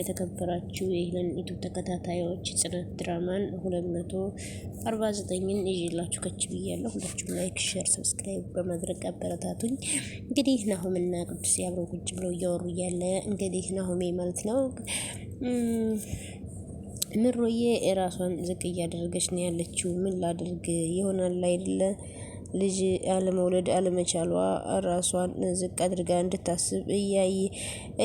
የተከበራችሁ የሄለን ዩቱብ ተከታታዮች ጽናት ድራማን 249ን ይዤላችሁ ከች ብያለሁ። ሁላችሁም ላይክ፣ ሼር፣ ሰብስክራይብ በማድረግ አበረታቱኝ። እንግዲህ ናሆምና ቅዱስ አብረው ቁጭ ብለው እያወሩ እያለ እንግዲህ ናሆሜ ማለት ነው ምሮዬ ራሷን ዝቅ እያደረገች ነው ያለችው። ምን ላድርግ ይሆናል አይደለ ልጅ አለመውለድ አለመቻሏ ራሷን ዝቅ አድርጋ እንድታስብ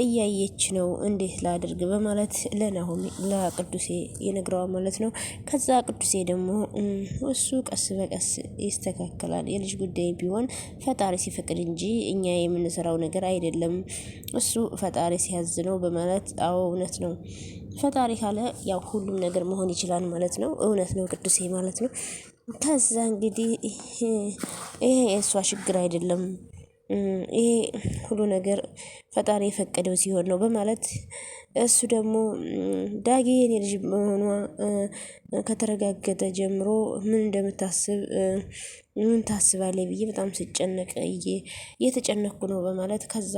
እያየች ነው። እንዴት ላድርግ በማለት ለናሆሚ ለቅዱሴ ይነግረዋል ማለት ነው። ከዛ ቅዱሴ ደግሞ እሱ ቀስ በቀስ ይስተካከላል፣ የልጅ ጉዳይ ቢሆን ፈጣሪ ሲፈቅድ እንጂ እኛ የምንሰራው ነገር አይደለም፣ እሱ ፈጣሪ ሲያዝ ነው በማለት አዎ እውነት ነው፣ ፈጣሪ ካለ ያው ሁሉም ነገር መሆን ይችላል ማለት ነው። እውነት ነው ቅዱሴ ማለት ነው። ከዛ እንግዲህ ይሄ የእሷ ችግር አይደለም፣ ይሄ ሁሉ ነገር ፈጣሪ የፈቀደው ሲሆን ነው በማለት እሱ ደግሞ ዳጊ የኔ ልጅ መሆኗ ከተረጋገጠ ጀምሮ ምን እንደምታስብ ምን ታስባለች ብዬ በጣም ስጨነቅ እየተጨነኩ ነው በማለት ከዛ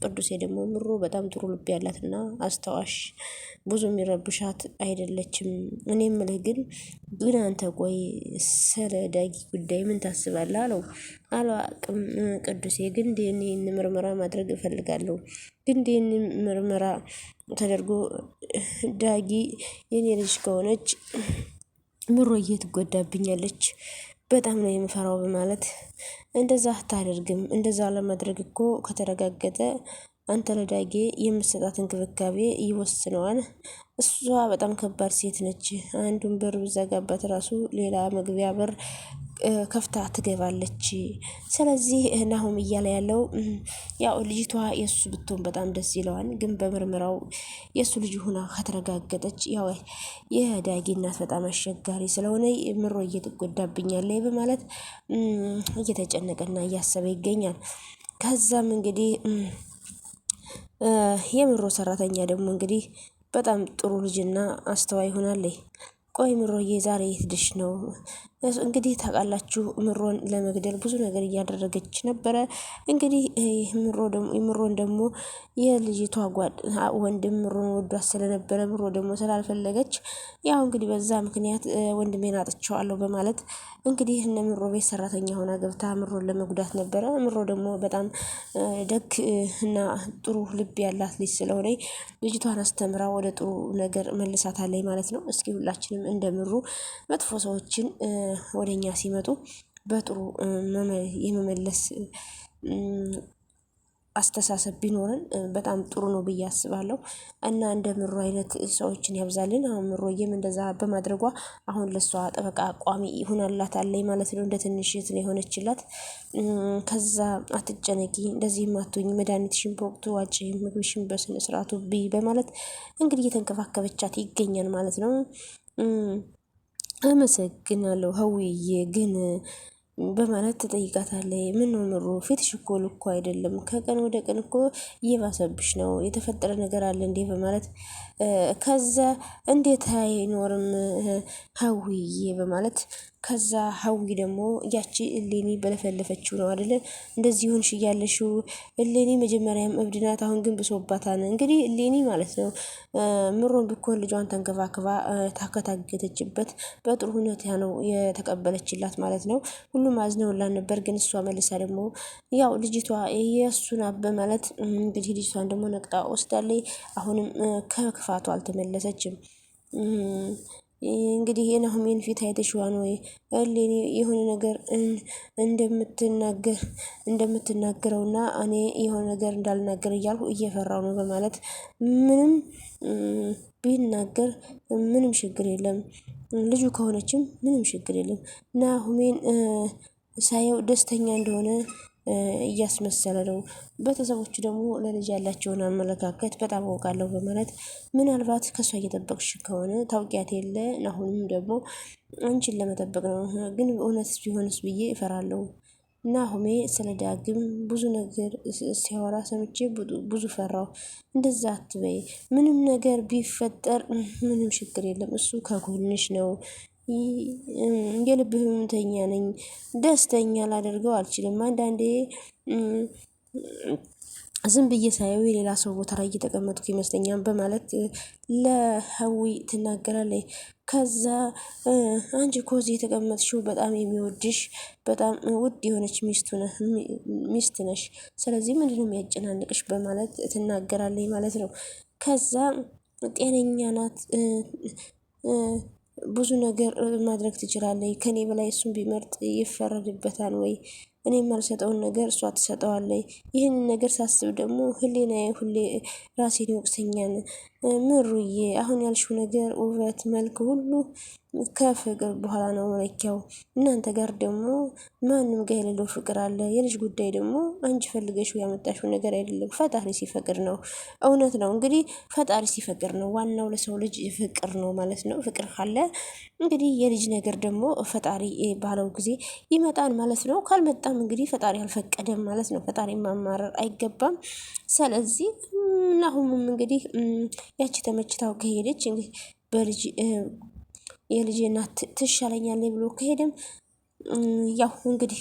ቅዱሴ ደግሞ ምሮ በጣም ጥሩ ልብ ያላትና አስታዋሽ ብዙ የሚረብሻት አይደለችም። እኔ የምልህ ግን አንተ ቆይ ስለ ዳጊ ጉዳይ ምን ታስባለህ አለው። አላቅም ቅዱሴ ግን ዲኤንኤ ምርመራ ማድረግ እፈልጋለሁ፣ ግን ዲኤንኤ ምርመራ ተደርጎ ዳጊ የኔ ልጅ ከሆነች ምሮዬ ትጎዳብኛለች፣ በጣም ነው የምፈራው በማለት እንደዛ አታደርግም፣ እንደዛ ለማድረግ እኮ ከተረጋገጠ አንተ ለዳጊ የምትሰጣት እንክብካቤ ይወስነዋል። እሷ በጣም ከባድ ሴት ነች፣ አንዱን በር ብዘጋባት ራሱ ሌላ መግቢያ በር ከፍታ ትገባለች። ስለዚህ ናሆም እያለ ያለው ያው ልጅቷ የሱ ብትሆን በጣም ደስ ይለዋል፣ ግን በምርመራው የሱ ልጅ ሆና ከተረጋገጠች ያው የዳጊ እናት በጣም አስቸጋሪ ስለሆነ ምሮዬ ትጎዳብኛለች በማለት እየተጨነቀና እያሰበ ይገኛል። ከዛም እንግዲህ የምሮ ሰራተኛ ደግሞ እንግዲህ በጣም ጥሩ ልጅና አስተዋይ ሆናለች። ቆይ ምሮዬ ዛሬ የት ሄደሽ ነው? እንግዲህ ታውቃላችሁ ምሮን ለመግደል ብዙ ነገር እያደረገች ነበረ። እንግዲህ ምሮን ደግሞ የልጅቷ ወንድም ምሮን ወዷት ስለነበረ ምሮ ደግሞ ስላልፈለገች ያው እንግዲህ በዛ ምክንያት ወንድሜን አጥቼዋለሁ በማለት እንግዲህ እነ ምሮ ቤት ሰራተኛ ሆና ገብታ ምሮን ለመጉዳት ነበረ። ምሮ ደግሞ በጣም ደግ እና ጥሩ ልብ ያላት ልጅ ስለሆነ ልጅቷን አስተምራ ወደ ጥሩ ነገር መልሳታለች ማለት ነው። እስኪ ሁላችንም እንደምሩ መጥፎ ሰዎችን ወደኛ ሲመጡ በጥሩ የመመለስ አስተሳሰብ ቢኖርን በጣም ጥሩ ነው ብዬ አስባለሁ። እና እንደ ምሮ አይነት ሰዎችን ያብዛልን። አሁን ምሮዬም እንደዛ በማድረጓ አሁን ለሷ ጠበቃ ቋሚ ይሆናላታለች ማለት ነው። እንደ ትንሽ እህት ነው የሆነችላት። ከዛ አትጨነቂ፣ እንደዚህም አትሁኝ፣ መድኃኒትሽን በወቅቱ ዋጪ፣ ምግብሽን በስነ ስርዓቱ ብይ በማለት እንግዲህ እየተንከባከበቻት ይገኛል ማለት ነው። አመሰግናለሁ ሀዊዬ ግን በማለት ትጠይቃታለች። ምን ነው ምሩ ፊትሽ እኮ ልኩ አይደለም፣ ከቀን ወደ ቀን እኮ እየባሰብሽ ነው፣ የተፈጠረ ነገር አለ እንዴ በማለት ከዛ እንዴት አይኖርም ሀዊዬ በማለት ከዛ ሀዊ ደግሞ ያቺ እሌኒ በለፈለፈችው ነው አይደለ እንደዚህ ሆንሽ እያለሽው እሌኒ መጀመሪያም እብድ ናት፣ አሁን ግን ብሶባታል። እንግዲህ እሌኒ ማለት ነው ምሮን ቢኮን ልጇን ተንከባክባ ታከታገተችበት በጥሩ ሁኔታ ነው የተቀበለችላት ማለት ነው። ሁሉም አዝነውላት ነበር፣ ግን እሷ መልሳ ደግሞ ያው ልጅቷ የእሱን በማለት እንግዲህ ልጅቷን ደግሞ ነቅጣ ወስዳለች። አሁንም ከክፋቷ አልተመለሰችም። እንግዲህ የናሆሜን ፊት አይተሽዋን ወይ እሌኒ የሆነ ነገር እንደምትናገረውና እኔ የሆነ ነገር እንዳልናገር እያልኩ እየፈራው ነው በማለት ምንም ቢናገር ምንም ችግር የለም፣ ልጁ ከሆነችም ምንም ችግር የለም፣ ናሆሜን ሳየው ደስተኛ እንደሆነ እያስመሰለ ነው። ቤተሰቦቹ ደግሞ ለልጅ ያላቸውን አመለካከት በጣም አውቃለሁ በማለት ምናልባት ከሷ እየጠበቅሽ ከሆነ ታውቂያት የለ አሁንም ደግሞ አንቺን ለመጠበቅ ነው፣ ግን እውነትስ ቢሆንስ ብዬ እፈራለሁ። ናሆሜ ስለ ዳግም ብዙ ነገር ሲያወራ ሰምቼ ብዙ ፈራው። እንደዛ አትበይ፣ ምንም ነገር ቢፈጠር ምንም ችግር የለም፣ እሱ ከጎንሽ ነው። የልብ ህመምተኛ ነኝ፣ ደስተኛ ላደርገው አልችልም። አንዳንዴ ዝም ብዬ ሳየው የሌላ ሰው ቦታ ላይ እየተቀመጥኩ ይመስለኛል በማለት ለሀዊ ትናገራለች። ከዛ አንቺ እኮ እዚህ የተቀመጥሽው በጣም የሚወድሽ በጣም ውድ የሆነች ሚስት ነሽ፣ ስለዚህ ምንድነው የሚያጨናንቅሽ በማለት ትናገራለች ማለት ነው። ከዛ ጤነኛ ናት፣ ብዙ ነገር ማድረግ ትችላለች፣ ከኔ በላይ እሱን ቢመርጥ ይፈረድበታል ወይ? እኔ የማልሰጠውን ነገር እሷ ትሰጠዋለች። ይህንን ነገር ሳስብ ደግሞ ህሊናዬ ሁሌ ራሴን ይወቅሰኛል። ምሩዬ አሁን ያልሽው ነገር ውበት፣ መልክ ሁሉ ከፍቅር በኋላ ነው መለኪያው። እናንተ ጋር ደግሞ ማንም ጋር የሌለው ፍቅር አለ። የልጅ ጉዳይ ደግሞ አንቺ ፈልገሽው ያመጣሽው ነገር አይደለም፣ ፈጣሪ ሲፈቅድ ነው። እውነት ነው እንግዲህ ፈጣሪ ሲፈቅድ ነው። ዋናው ለሰው ልጅ ፍቅር ነው ማለት ነው። ፍቅር ካለ እንግዲህ የልጅ ነገር ደግሞ ፈጣሪ ባለው ጊዜ ይመጣል ማለት ነው። ካልመጣም እንግዲህ ፈጣሪ አልፈቀደም ማለት ነው። ፈጣሪ ማማረር አይገባም። ስለዚህ ናሁምም እንግዲህ ያቺ ተመችታው ከሄደች እንግዲህ በልጅ የልጅ እናት ትሻለኛለች ብሎ ከሄደም ያው እንግዲህ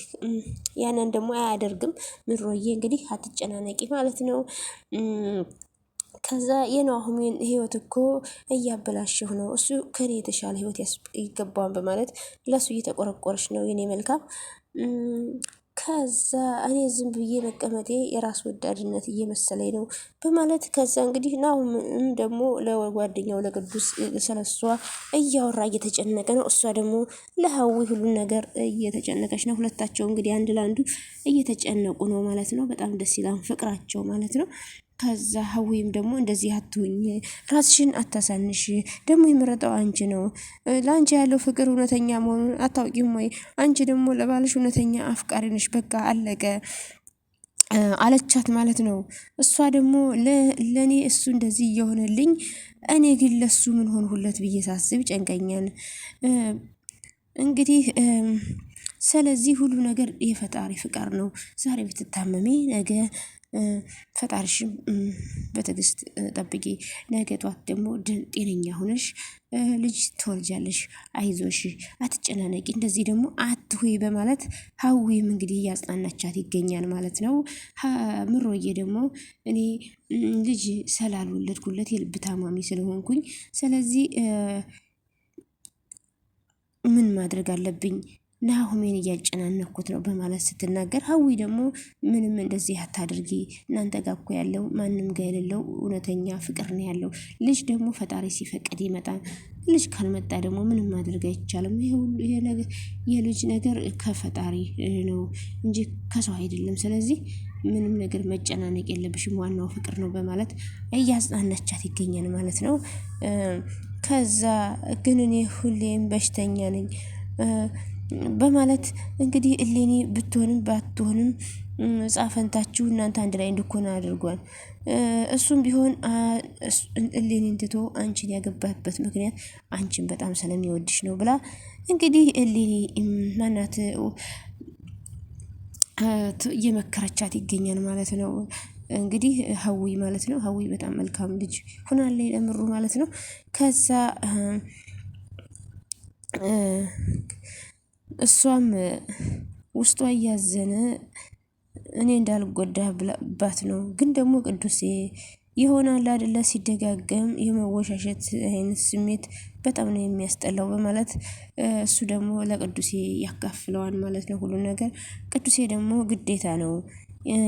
ያንን ደግሞ አያደርግም። ምሮዬ እንግዲህ አትጨናነቂ ማለት ነው። ከዛ የኑሃሚን ህይወት እኮ እያበላሸሁ ነው፣ እሱ ከኔ የተሻለ ህይወት ይገባዋል በማለት ለሱ እየተቆረቆረች ነው የኔ መልካም። ከዛ እኔ ዝም ብዬ መቀመጤ የራስ ወዳድነት እየመሰለኝ ነው በማለት ከዛ እንግዲህ ናሁምም ደግሞ ለጓደኛው ለቅዱስ ስለሷ እያወራ እየተጨነቀ ነው። እሷ ደግሞ ለሀዊ ሁሉን ነገር እየተጨነቀች ነው። ሁለታቸው እንግዲህ አንድ ለአንዱ እየተጨነቁ ነው ማለት ነው። በጣም ደስ ይላል ፍቅራቸው ማለት ነው። ከዛ ሀዊም ደግሞ እንደዚህ አትሁኝ፣ ራስሽን አታሳንሽ፣ ደግሞ የመረጠው አንቺ ነው። ለአንቺ ያለው ፍቅር እውነተኛ መሆኑን አታውቂም ወይ? አንቺ ደግሞ ለባልሽ እውነተኛ አፍቃሪ ነሽ፣ በቃ አለቀ አለቻት ማለት ነው። እሷ ደግሞ ለእኔ እሱ እንደዚህ እየሆነልኝ እኔ ግን ለሱ ምን ሆንሁለት ብዬ ሳስብ ጨንቀኛል። እንግዲህ ስለዚህ ሁሉ ነገር የፈጣሪ ፍቃድ ነው። ዛሬ ብትታመሚ ነገ ፈጣሪሽም በትዕግስት ጠብቂ፣ ነገ ጧት ደግሞ ጤነኛ ሆነሽ ልጅ ትወልጃለሽ፣ አይዞሽ፣ አትጨናነቂ፣ እንደዚህ ደግሞ አትሁይ በማለት ሀዊም እንግዲህ እያጽናናቻት ይገኛል ማለት ነው። ምሮዬ ደግሞ እኔ ልጅ ስላልወለድኩለት የልብ ታማሚ ስለሆንኩኝ ስለዚህ ምን ማድረግ አለብኝ? ናሆሜን እያጨናነኩት ነው በማለት ስትናገር፣ ሀዊ ደግሞ ምንም እንደዚህ አታድርጊ፣ እናንተ ጋር እኮ ያለው ማንም ጋር የሌለው እውነተኛ ፍቅር ነው ያለው። ልጅ ደግሞ ፈጣሪ ሲፈቅድ ይመጣል። ልጅ ካልመጣ ደግሞ ምንም ማድረግ አይቻልም። የልጅ ነገር ከፈጣሪ ነው እንጂ ከሰው አይደለም። ስለዚህ ምንም ነገር መጨናነቅ የለብሽም፣ ዋናው ፍቅር ነው በማለት እያጽናናቻት ይገኛል ማለት ነው። ከዛ ግን እኔ ሁሌም በሽተኛ ነኝ በማለት እንግዲህ እሌኒ ብትሆንም ባትሆንም ጻፈንታችሁ እናንተ አንድ ላይ እንድኮን አድርጓል። እሱም ቢሆን እሌኒን ትቶ አንቺን ያገባበት ምክንያት አንቺን በጣም ስለሚወድሽ ነው ብላ እንግዲህ እሌኒ ማናት እየመከረቻት ይገኛል ማለት ነው። እንግዲህ ሀዊ ማለት ነው። ሀዊ በጣም መልካም ልጅ ሆናለች ለምሩ ማለት ነው። ከዛ እሷም ውስጧ እያዘነ እኔ እንዳልጎዳባት ነው። ግን ደግሞ ቅዱሴ ይሆናል አይደለ ሲደጋገም የመወሻሸት አይነት ስሜት በጣም ነው የሚያስጠላው በማለት እሱ ደግሞ ለቅዱሴ ያካፍለዋል ማለት ነው ሁሉን ነገር። ቅዱሴ ደግሞ ግዴታ ነው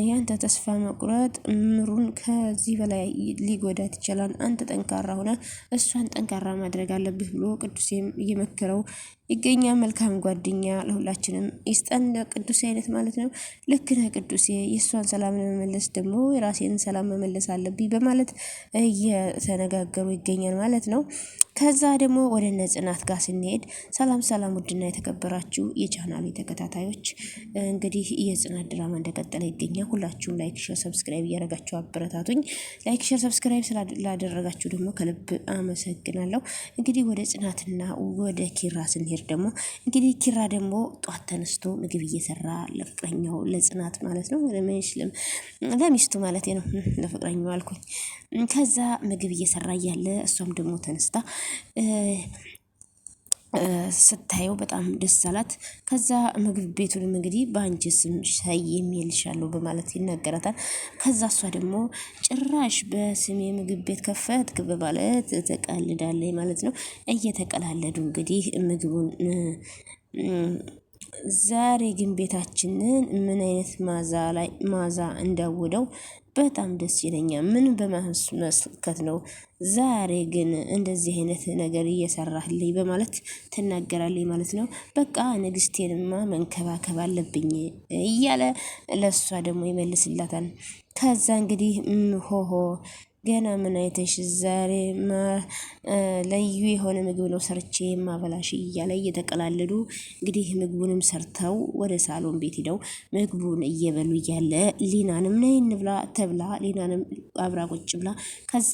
ያንተ ተስፋ መቁረጥ ምሩን ከዚህ በላይ ሊጎዳት ይችላል። አንተ ጠንካራ ሆነ እሷን ጠንካራ ማድረግ አለብህ ብሎ ቅዱሴም እየመከረው ይገኛል። መልካም ጓደኛ ለሁላችንም ይስጠን ቅዱሴ አይነት ማለት ነው። ልክ ነህ ቅዱሴ፣ የእሷን ሰላም ለመመለስ ደግሞ የራሴን ሰላም መመለስ አለብኝ በማለት እየተነጋገሩ ይገኛል ማለት ነው። ከዛ ደግሞ ወደ እነ ጽናት ጋር ስንሄድ ሰላም ሰላም፣ ውድና የተከበራችሁ የቻናሌ ተከታታዮች እንግዲህ የጽናት ድራማ እንደቀጠለ ይገኛል። ሁላችሁም ላይክ፣ ሼር፣ ሰብስክራይብ እያደረጋችሁ አበረታቱኝ። ላይክ፣ ሼር፣ ሰብስክራይብ ስላደረጋችሁ ደግሞ ከልብ አመሰግናለሁ። እንግዲህ ወደ ጽናትና ወደ ኪራ ስንሄድ ደግሞ እንግዲህ ኪራ ደግሞ ጧት ተነስቶ ምግብ እየሰራ ለፍቅረኛው ለጽናት ማለት ነው ለሚስቱ ማለት ነው፣ ለፍቅረኛው አልኩኝ። ከዛ ምግብ እየሰራ እያለ እሷም ደግሞ ተነስታ ስታየው በጣም ደስ አላት። ከዛ ምግብ ቤቱንም እንግዲህ በአንቺ ስም ሰይሜልሻለሁ በማለት ይናገራታል። ከዛ እሷ ደግሞ ጭራሽ በስሜ ምግብ ቤት ከፈትክ በማለት ተቀልዳለች ማለት ነው። እየተቀላለዱ እንግዲህ ምግቡን ዛሬ ግን ቤታችንን ምን አይነት ማዛ እንዳወደው በጣም ደስ ይለኛል። ምን በማስመልከት ነው ዛሬ ግን እንደዚህ አይነት ነገር እየሰራህልኝ በማለት ትናገራለች ማለት ነው። በቃ ንግስቴንማ መንከባከብ አለብኝ እያለ ለሷ ደግሞ ይመልስላታል። ከዛ እንግዲህ ሆሆ ገና ምን አይተሽ ዛሬ ልዩ የሆነ ምግብ ነው ሰርቼ ማበላሽ እያለ እየተቀላለዱ እንግዲህ ምግቡንም ሰርተው ወደ ሳሎን ቤት ሄደው ምግቡን እየበሉ እያለ ሊናንም ነይ እንብላ ተብላ ሊናንም አብራ ቁጭ ብላ ከዛ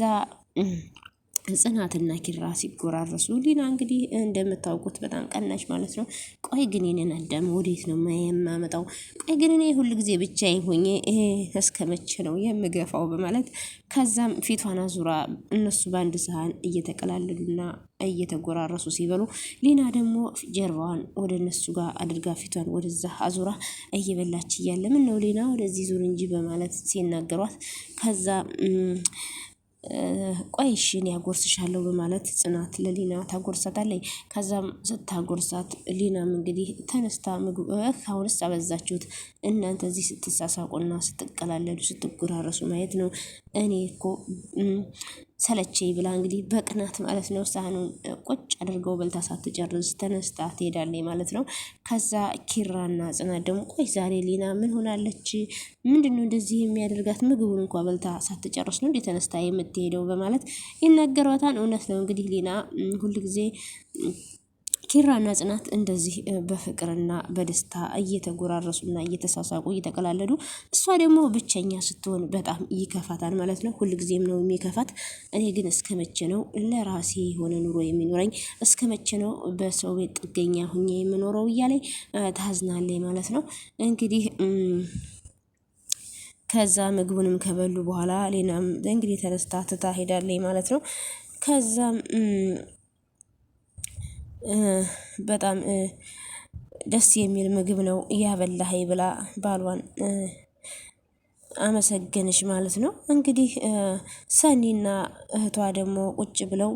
ጽናትና ኪራ ሲጎራረሱ ሊና እንግዲህ እንደምታውቁት በጣም ቀናች ማለት ነው። ቆይ ግን የኔን አዳም ወዴት ነው የማመጣው? ቆይ ግን እኔ ሁል ጊዜ ብቻዬን ሆኜ እስከ መቼ ነው የምገፋው? በማለት ከዛም ፊቷን አዙራ እነሱ በአንድ ሰሃን እየተቀላለዱና እየተጎራረሱ ሲበሉ ሊና ደግሞ ጀርባዋን ወደ እነሱ ጋር አድርጋ ፊቷን ወደዛ አዙራ እየበላች እያለ ምን ነው ሊና ወደዚህ ዙር እንጂ በማለት ሲናገሯት ከዛ ቆይ እሺ እኔ አጎርስሻለሁ በማለት ጽናት ለሊና ታጎርሳታለች። ከዛም ስታጎርሳት ሊናም እንግዲህ ተነስታ ምግብ አሁንስ አበዛችሁት እናንተ እዚህ ስትሳሳቁና ስትቀላለዱ ስትጎራረሱ ማየት ነው እኔ እኮ ሰለቸኝ ብላ እንግዲህ በቅናት ማለት ነው ሳህኑን ቁጭ አድርገው በልታ ሳትጨርስ ተነስታ ትሄዳለች ማለት ነው። ከዛ ኪራና ጽናት ደግሞ ቆይ ዛሬ ሊና ምን ሆናለች? ምንድነው እንደዚህ የሚያደርጋት? ምግቡን እንኳን በልታ ሳትጨርስ ነው እንዴ ተነስታ የምትሄደው? በማለት ይናገሯታል። እውነት ነው እንግዲህ ሊና ሁልጊዜ ኪራና ጽናት እንደዚህ በፍቅርና በደስታ እየተጎራረሱና እየተሳሳቁ እየተቀላለዱ እሷ ደግሞ ብቸኛ ስትሆን በጣም ይከፋታል ማለት ነው። ሁልጊዜም ነው የሚከፋት። እኔ ግን እስከ መቼ ነው ለራሴ የሆነ ኑሮ የሚኖረኝ? እስከ መቼ ነው በሰው ቤት ጥገኛ ሁኜ የምኖረው? እያለኝ ታዝናለች ማለት ነው። እንግዲህ ከዛ ምግቡንም ከበሉ በኋላ ሌናም እንግዲህ ተነስታ ትታ ሄዳለች ማለት ነው። ከዛም በጣም ደስ የሚል ምግብ ነው ያበላኸኝ ብላ ባሏን አመሰገንሽ ማለት ነው። እንግዲህ ሰኒና እህቷ ደግሞ ቁጭ ብለው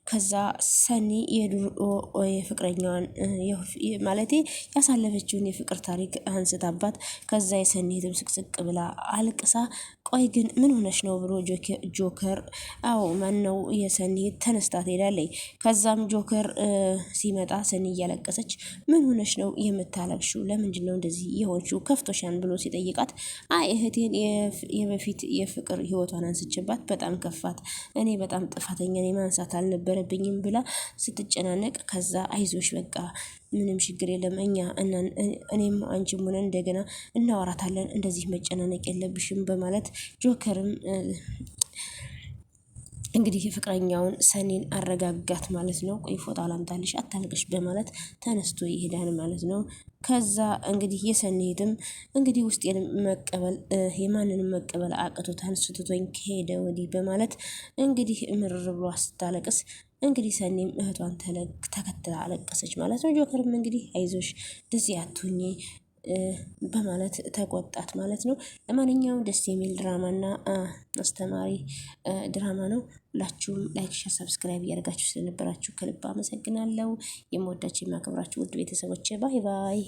ከዛ ሰኒ የድሮ የፍቅረኛዋን ማለቴ ያሳለፈችውን የፍቅር ታሪክ አንስታባት ከዛ የሰኒ ስቅስቅ ብላ አልቅሳ ቆይ ግን ምን ሆነሽ ነው ብሎ ጆከር አዎ ማን ነው የሰኒ ተነስታ ትሄዳለች። ከዛም ጆከር ሲመጣ ሰኒ እያለቀሰች ምን ሆነሽ ነው የምታለቅሽው? ለምንድን ነው እንደዚህ የሆንሽው? ከፍቶሻን ብሎ ሲጠይቃት አይ እህቴን የበፊት የፍቅር ህይወቷን አንስችባት በጣም ከፋት፣ እኔ በጣም ጥፋተኛ ነኝ ማንሳት አልነበረብኝም ብላ ስትጨናነቅ ከዛ አይዞሽ በቃ ምንም ችግር የለም እኔም አንቺም ሆነ እንደገና እናወራታለን እንደዚህ መጨናነቅ የለብሽም በማለት ጆከርም እንግዲህ ፍቅረኛውን ሰኒን አረጋጋት ማለት ነው። ቆይ ፎጣ ላምጣልሽ አታልቅሽ በማለት ተነስቶ ይሄዳል ማለት ነው። ከዛ እንግዲህ የሰኒትም እንግዲህ ውስጤን መቀበል የማንንም መቀበል አቅቶታል ስትቶኝ ከሄደ ወዲህ በማለት እንግዲህ ምርር ብሎ ስታለቅስ እንግዲህ ሰኒም እህቷን ተከትላ አለቀሰች ማለት ነው። ጆከርም እንግዲህ አይዞሽ እንደዚህ አትሁኚ በማለት ተቆጣት ማለት ነው። ለማንኛውም ደስ የሚል ድራማና አስተማሪ ድራማ ነው። ሁላችሁም ላይክ፣ ሼር፣ ሰብስክራይብ እያደረጋችሁ ስለነበራችሁ ከልብ አመሰግናለሁ። የምወዳችሁ የማከብራችሁ ውድ ቤተሰቦቼ ባይ ባይ።